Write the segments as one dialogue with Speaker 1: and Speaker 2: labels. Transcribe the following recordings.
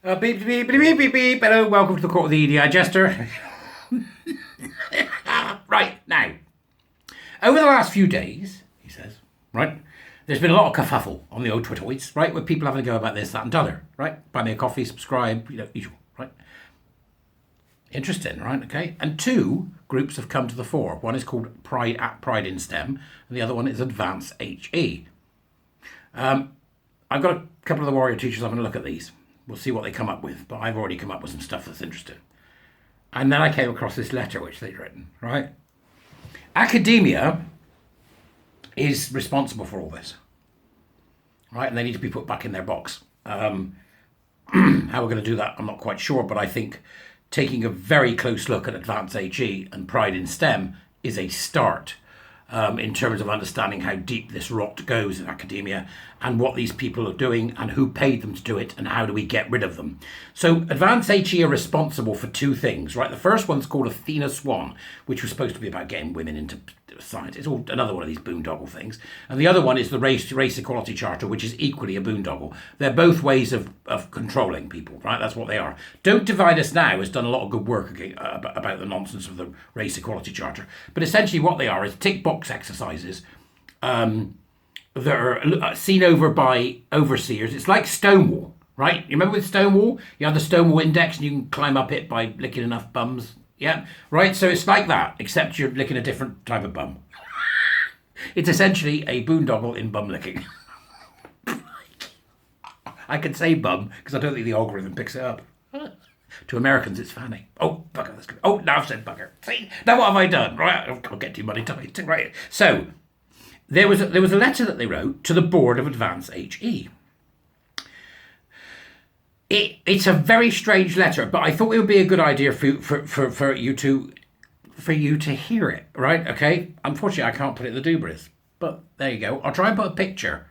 Speaker 1: Beep, beep, beep, beep, beep, beep. Hello, welcome to the Court of the EDI Jester. Right, now, over the last few days, he says, right, there's been a lot of kerfuffle on the old Twitteroids, right, with people having to go about this, that, and t'other, right? Buy me a coffee, subscribe, usual, right? Interesting, right? Okay. And two groups have come to the fore. One is called Pride in STEM, and the other one is Advance HE. I've got a couple of the warrior teachers having a look at these. We'll see what they come up with, but I've already come up with some stuff that's interesting. And then I came across this letter which they'd written, right? Academia is responsible for all this, right? And they need to be put back in their box. How we're going to do that, I'm not quite sure, but I think taking a very close look at Advance HE and Pride in STEM is a start in terms of understanding how deep this rot goes in academia and what these people are doing and who paid them to do it and how do we get rid of them. So Advance HE are responsible for two things, right? The first one's called Athena Swan, which was supposed to be about getting women into science. It's all another one of these boondoggle things. And the other one is the Race Equality Charter, which is equally a boondoggle. They're both ways of controlling people, right? That's what they are. Don't Divide Us Now has done a lot of good work about the nonsense of the Race Equality Charter. But essentially what they are is tick box exercises that are seen over by overseers. It's like Stonewall, right? You remember with Stonewall? You have the Stonewall Index and you can climb up it by licking enough bums. Yeah, right. So it's like that, except you're licking a different type of bum. It's essentially a boondoggle in bum licking. I can say bum because I don't think the algorithm picks it up. To Americans, it's fanny. Oh, bugger. That's good. Oh, now I've said bugger. See, now what have I done? Right, I'll get too money tight. Right. So there was a letter that they wrote to the board of Advance HE. It's a very strange letter, but I thought it would be a good idea for you to hear it, right? Okay. Unfortunately, I can't put it in the Dubris, but there you go. I'll try and put a picture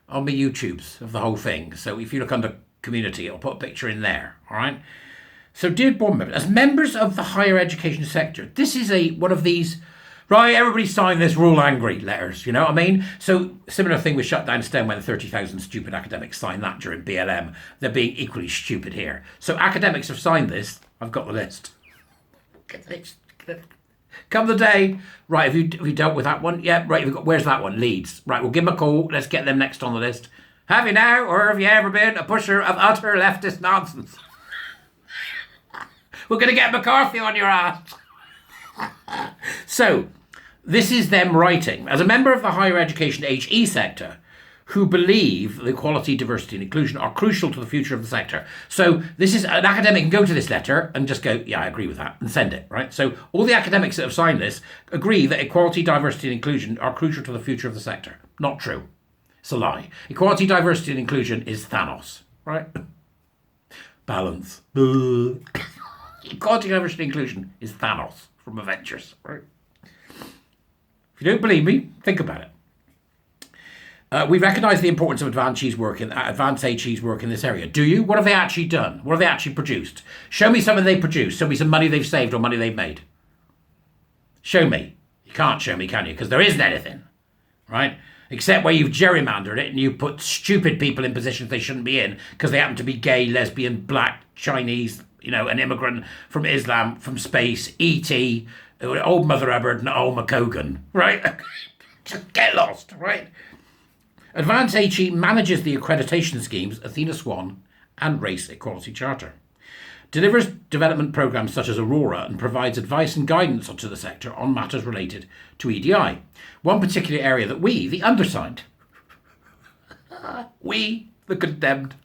Speaker 1: on my YouTubes of the whole thing. So if you look under community, I'll put a picture in there. All right. So, dear board members, as members of the higher education sector, this is one of these. Right, everybody sign this, we're all angry letters, you know what I mean? So, similar thing with Shut Down STEM when 30,000 stupid academics signed that during BLM. They're being equally stupid here. So, academics have signed this. I've got the list. Come the day. Right, have you dealt with that one? Yeah, right, where's that one? Leeds. Right, we'll give them a call. Let's get them next on the list. Have you now, or have you ever been a pusher of utter leftist nonsense? We're going to get McCarthy on your ass. So, this is them writing. As a member of the higher education HE sector, who believe that equality, diversity and inclusion are crucial to the future of the sector. So this is an academic can go to this letter and just go, yeah, I agree with that, and send it, right? So all the academics that have signed this agree that equality, diversity and inclusion are crucial to the future of the sector. Not true. It's a lie. Equality, diversity and inclusion is Thanos, right? Balance. Equality, diversity and inclusion is Thanos from Avengers, right? If you don't believe me, think about it. We recognise the importance of Advance HE's work in this area. Do you? What have they actually done? What have they actually produced? Show me something they produced. Show me some money they've saved or money they've made. Show me. You can't show me, can you? Because there isn't anything, right? Except where you've gerrymandered it and you put stupid people in positions they shouldn't be in because they happen to be gay, lesbian, black, Chinese, an immigrant from Islam, from space, E.T., old Mother Hubbard and old McCogan, right? Just get lost, right? Advance HE manages the accreditation schemes Athena Swan and Race Equality Charter, delivers development programs such as Aurora and provides advice and guidance to the sector on matters related to EDI. One particular area that we, the undersigned, we, the condemned,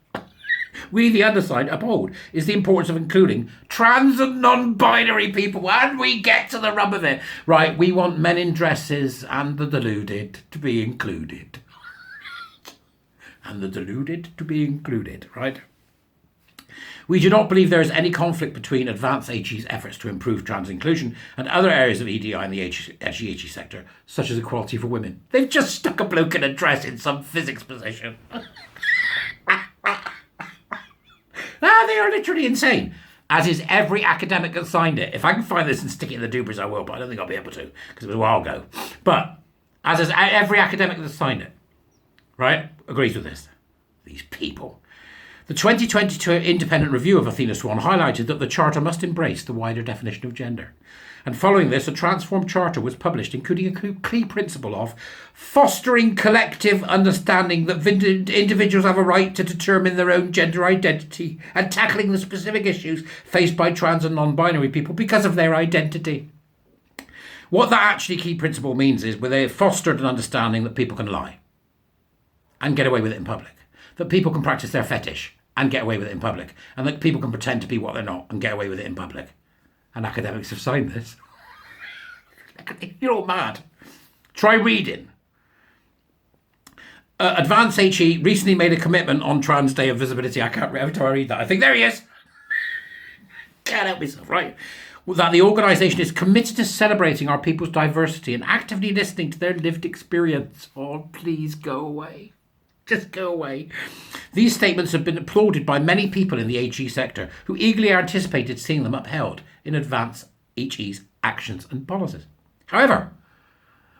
Speaker 1: we, the undersigned, uphold is the importance of including trans and non-binary people, and we get to the rub of it. Right, we want men in dresses and the deluded to be included. And the deluded to be included, right? We do not believe there is any conflict between Advance HE's efforts to improve trans inclusion and other areas of EDI in the HE sector, such as equality for women. They've just stuck a bloke in a dress in some physics position. They are literally insane, as is every academic that signed it. If I can find this and stick it in the Dubris, I will, but I don't think I'll be able to, because it was a while ago. But, as is every academic that signed it, right, agrees with this. These people. The 2022 independent review of Athena Swan highlighted that the Charter must embrace the wider definition of gender. And following this, a transformed charter was published, including a key principle of fostering collective understanding that individuals have a right to determine their own gender identity and tackling the specific issues faced by trans and non-binary people because of their identity. What that actually key principle means is where they fostered an understanding that people can lie and get away with it in public, that people can practice their fetish and get away with it in public, and that people can pretend to be what they're not and get away with it in public. And academics have signed this. You're all mad. Try reading. Advance HE recently made a commitment on Trans Day of Visibility. I can't every time I read that, I think, there he is. Can't help myself, right? That the organisation is committed to celebrating our people's diversity and actively listening to their lived experience. Oh, please go away. Just go away. These statements have been applauded by many people in the HE sector who eagerly anticipated seeing them upheld in Advance HE's actions and policies. However,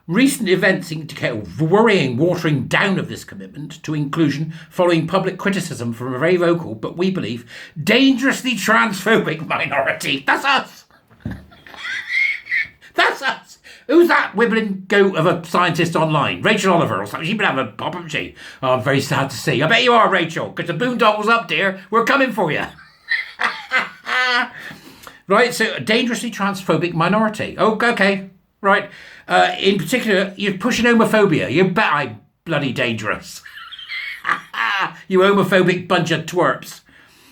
Speaker 1: recent events indicate a worrying watering down of this commitment to inclusion following public criticism from a very vocal, but we believe, dangerously transphobic minority. That's us. That's us. Who's that wibbling goat of a scientist online? Rachel Oliver or something? She's been having a pop, hasn't she? Oh, I'm very sad to see. I bet you are, Rachel, because the boondoggle's up, dear. We're coming for you. Right, so a dangerously transphobic minority. Oh, okay. Right. In particular, you're pushing homophobia. You bet I'm bloody dangerous. You homophobic bunch of twerps.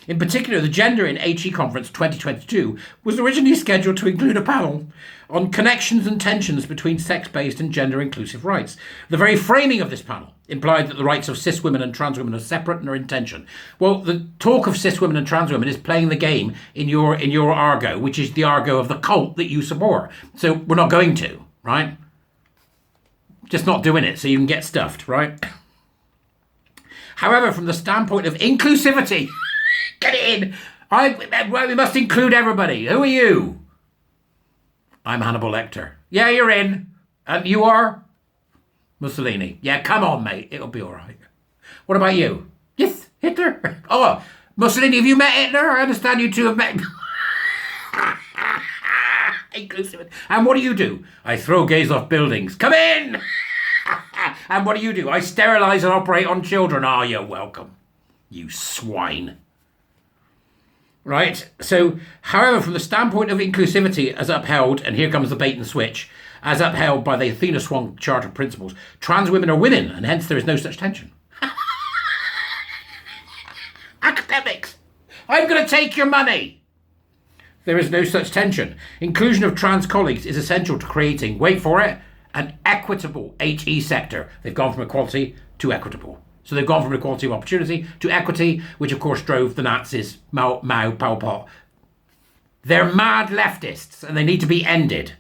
Speaker 1: In particular, the Gender in HE Conference 2022 was originally scheduled to include a panel on connections and tensions between sex-based and gender-inclusive rights. The very framing of this panel implied that the rights of cis women and trans women are separate and are in tension. Well, the talk of cis women and trans women is playing the game in your argo, which is the argo of the cult that you support. So we're not going to, right? Just not doing it so you can get stuffed, right? However, from the standpoint of inclusivity, get it in. We must include everybody. Who are you? I'm Hannibal Lecter. Yeah, you're in. And you are? Mussolini. Yeah, come on, mate. It'll be all right. What about you? Yes, Hitler. Oh, Mussolini, have you met Hitler? I understand you two have met... Inclusive. And what do? I throw gays off buildings. Come in! And what do? I sterilise and operate on children. Ah, you're welcome. You swine. Right, so, however, from the standpoint of inclusivity as upheld, and here comes the bait and switch, as upheld by the Athena Swan Charter principles, trans women are women, and hence there is no such tension. Academics, I'm going to take your money. There is no such tension. Inclusion of trans colleagues is essential to creating, wait for it, an equitable HE sector. They've gone from equality to equitable. So they've gone from equality of opportunity to equity, which of course drove the Nazis, Mao, Pol Pot. They're mad leftists and they need to be ended.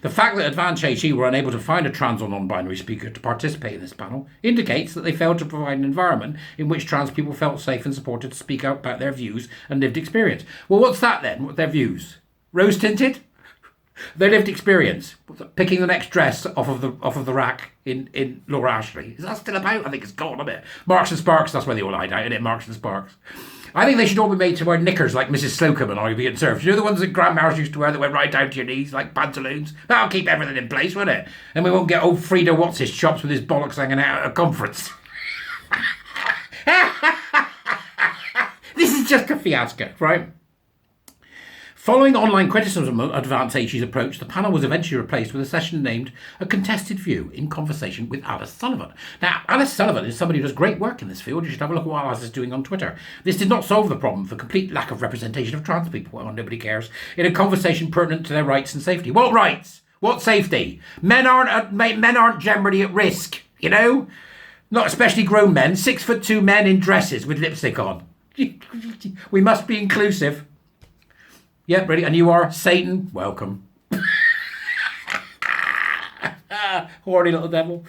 Speaker 1: The fact that Advance HE were unable to find a trans or non-binary speaker to participate in this panel indicates that they failed to provide an environment in which trans people felt safe and supported to speak out about their views and lived experience. Well, what's that then? What their views? Rose-tinted? Their lived experience, picking the next dress off of the rack in Laura Ashley. Is that still about? I think it's gone a bit. Marks and Sparks, that's where they all hide out, isn't it? Marks and Sparks. I think they should all be made to wear knickers like Mrs. Slocum and Ivy and Surf. You know the ones that grandmas used to wear that went right down to your knees, like pantaloons? That'll keep everything in place, won't it? And we won't get old Frida What's-his chops with his bollocks hanging out at a conference. This is just a fiasco, right? Following online criticism of Advance HE's approach, the panel was eventually replaced with a session named A Contested View in conversation with Alice Sullivan. Now, Alice Sullivan is somebody who does great work in this field. You should have a look at what Alice is doing on Twitter. This did not solve the problem for complete lack of representation of trans people, well, nobody cares, in a conversation pertinent to their rights and safety. What rights? What safety? Men aren't generally at risk, you know? Not especially grown men, 6'2" men in dresses with lipstick on. We must be inclusive. Yep, ready. And you are Satan. Welcome. Horny little devil.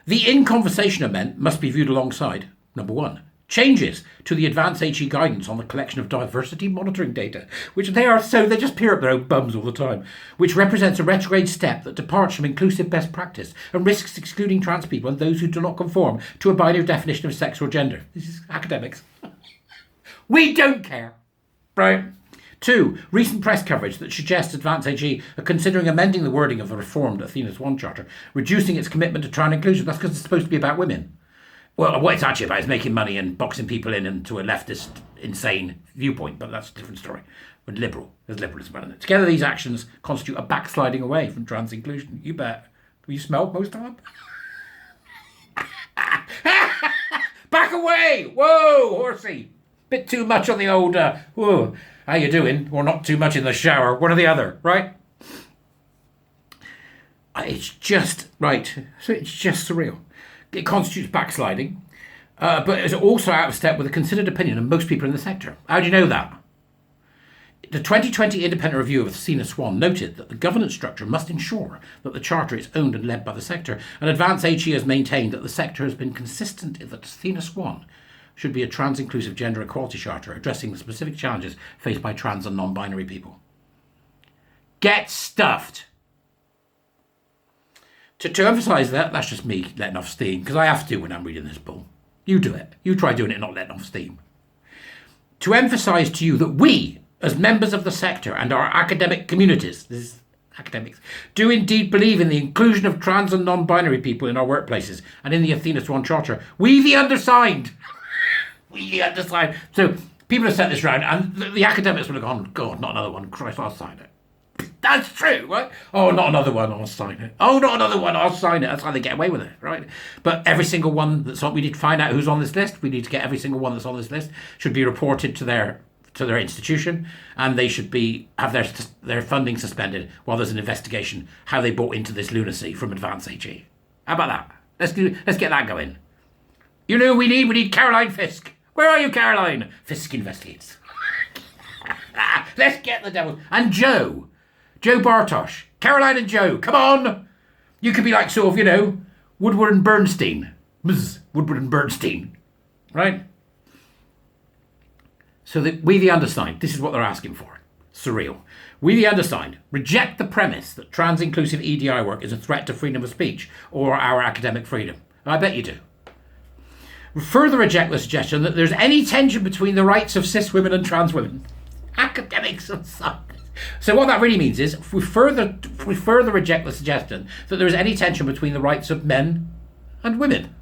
Speaker 1: The in-conversation event must be viewed alongside, number one, changes to the Advance HE guidance on the collection of diversity monitoring data, which they just peer up their own bums all the time, which represents a retrograde step that departs from inclusive best practice and risks excluding trans people and those who do not conform to a binary definition of sex or gender. This is academics. We don't care. Right? 2. Recent press coverage that suggests Advance AG are considering amending the wording of the reformed Athena's 1 Charter, reducing its commitment to trans inclusion. That's because it's supposed to be about women. Well, what it's actually about is making money and boxing people in into a leftist, insane viewpoint, but that's a different story. But liberal, there's liberalism in it. Together, these actions constitute a backsliding away from trans inclusion. You bet. Have you smelled most of them? Back away! Whoa, horsey. Bit too much on the old, whoa, how you doing? Or not too much in the shower, one or the other, right? It's just, right, so it's just surreal. It constitutes backsliding, but it's also out of step with the considered opinion of most people in the sector. How do you know that? The 2020 independent review of Athena Swan noted that the governance structure must ensure that the charter is owned and led by the sector, and Advance AG has maintained that the sector has been consistent in that Athena Swan should be a trans-inclusive gender equality charter addressing the specific challenges faced by trans and non-binary people. Get stuffed! To emphasise that, that's just me letting off steam, because I have to when I'm reading this bull. You do it. You try doing it not letting off steam. To emphasise to you that we, as members of the sector and our academic communities, this is academics, do indeed believe in the inclusion of trans and non-binary people in our workplaces and in the Athena Swan Charter. We the undersigned. We the undersigned. So people have sent this round and the academics will have gone, God, not another one. Christ, I'll sign it. That's true, right? Oh, not another one, I'll sign it. Oh, not another one, I'll sign it. That's how they get away with it, right? But every single one that's on, we need to find out who's on this list. We need to get every single one that's on this list, should be reported to their institution, and they should have their funding suspended while there's an investigation how they bought into this lunacy from Advance AG. How about that? Let's get that going. You know who we need? We need Caroline Fisk. Where are you, Caroline? Fisk investigates. Let's get the devil. And Joe Bartosh. Caroline and Joe, come on. You could be like sort of, Woodward and Bernstein. Woodward and Bernstein. Right? So that we the undersigned, this is what they're asking for. Surreal. We the undersigned reject the premise that trans-inclusive EDI work is a threat to freedom of speech or our academic freedom. I bet you do. We further reject the suggestion that there's any tension between the rights of cis women and trans women. Academics and science. So what that really means is we further reject the suggestion that there is any tension between the rights of men and women.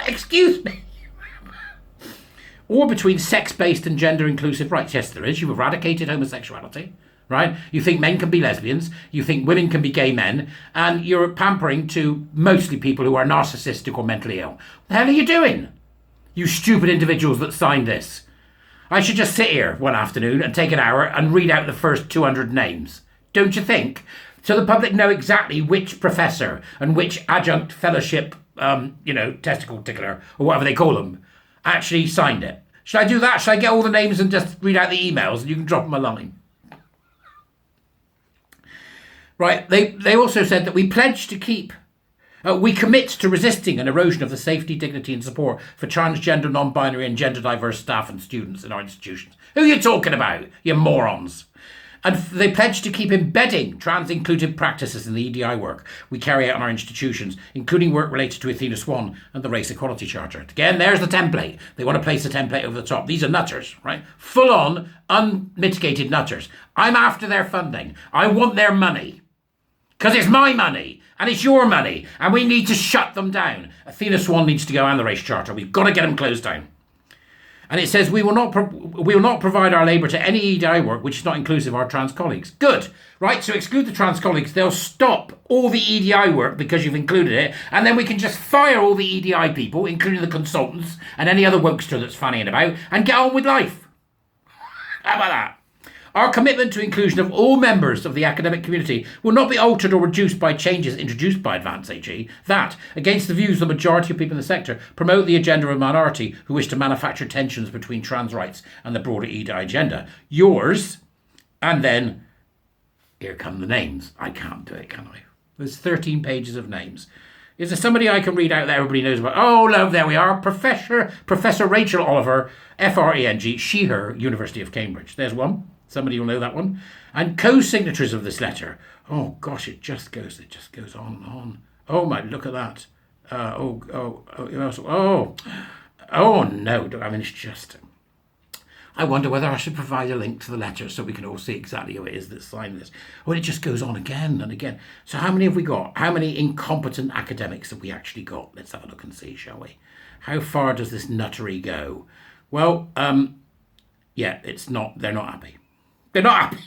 Speaker 1: Excuse me. Or between sex-based and gender-inclusive rights. Yes, there is. You've eradicated homosexuality, right? You think men can be lesbians. You think women can be gay men. And you're pampering to mostly people who are narcissistic or mentally ill. What the hell are you doing? You stupid individuals that signed this. I should just sit here one afternoon and take an hour and read out the first 200 names. Don't you think? So the public know exactly which professor and which adjunct fellowship, testicle tickler, or whatever they call them, actually signed it. Should I do that? Should I get all the names and just read out the emails and you can drop them a line? Right, they also said that we pledge to we commit to resisting an erosion of the safety, dignity and support for transgender, non-binary and gender diverse staff and students in our institutions. Who are you talking about, you morons? And they pledge to keep embedding trans-inclusive practices in the EDI work we carry out in our institutions, including work related to Athena Swan and the Race Equality Charter. Again, there's the template. They want to place the template over the top. These are nutters, right? Full-on, unmitigated nutters. I'm after their funding. I want their money. Because it's my money, and it's your money, and we need to shut them down. Athena Swan needs to go and the Race Charter. We've got to get them closed down. And it says we will not provide our labour to any EDI work which is not inclusive of our trans colleagues. Good, right? So exclude the trans colleagues. They'll stop all the EDI work because you've included it, and then we can just fire all the EDI people, including the consultants and any other wokester that's fannying about, and get on with life. How about that? Our commitment to inclusion of all members of the academic community will not be altered or reduced by changes introduced by Advance AG that, against the views of the majority of people in the sector, promote the agenda of a minority who wish to manufacture tensions between trans rights and the broader EDI agenda. Yours, and then, here come the names. I can't do it, can I? There's 13 pages of names. Is there somebody I can read out that everybody knows about? Oh, no, there we are. Professor Rachel Oliver, FRENG, she, her, University of Cambridge. There's one. Somebody will know that one. And co-signatories of this letter. Oh, gosh, it just goes on and on. Oh, my, look at that. No. I mean, it's just... I wonder whether I should provide a link to the letter so we can all see exactly who it is that signed this. Well, it just goes on again and again. So how many have we got? How many incompetent academics have we actually got? Let's have a look and see, shall we? How far does this nuttery go? Well, yeah, it's not. They're not happy. They're not happy.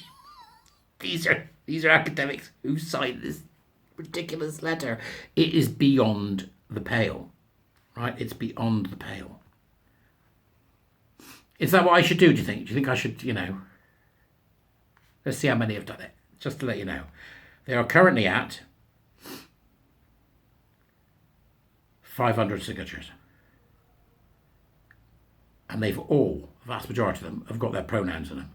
Speaker 1: These are academics who signed this ridiculous letter. It is beyond the pale, right? It's beyond the pale. Is that what I should do, do you think? Do you think I should, let's see how many have done it, just to let you know. They are currently at 500 signatures. And they've all, the vast majority of them, have got their pronouns in them.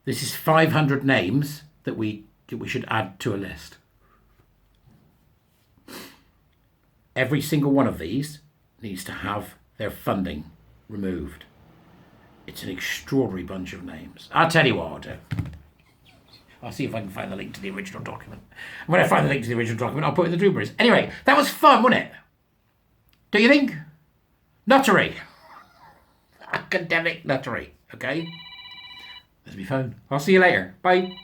Speaker 1: This is 500 names that we should add to a list. Every single one of these needs to have their funding removed. It's an extraordinary bunch of names. I'll tell you what I'll do. I'll see if I can find the link to the original document. When I find the link to the original document, I'll put it in the Drewberries. Anyway, that was fun, wasn't it? Do you think? Nuttery. Academic nuttery, okay? There's my phone. I'll see you later. Bye.